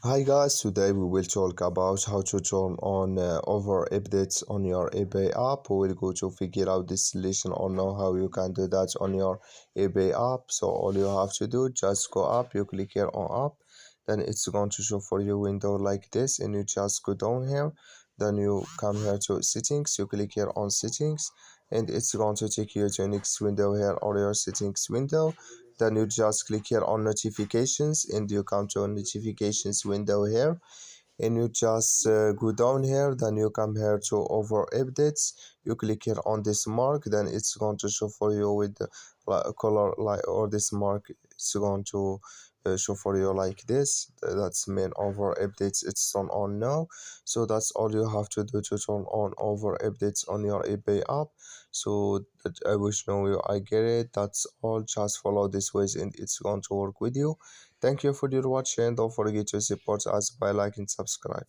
Hi guys, today we will talk about how to turn on over updates on your eBay app. We will go to figure out this solution or know how you can do that on your eBay app. So all you have to do, just go up, you click here on app, then it's going to show for you window like this, and you just go down here, then you come here to settings, you click here on settings, and it's going to take you to next window here or your settings window. Then you just click here on notifications, and you come to a notifications window here, and you just go down here, then you come here to over updates, you click here on this mark, then it's going to show for you with the color like, or this mark it's going to show for you like this. That's mean over updates it's turned on now. So that's all you have to do to turn on over updates on your eBay app. So that I wish know you I get it. That's all, just follow this ways and it's going to work with you. Thank you for your watching. Don't forget to support us by liking and subscribe.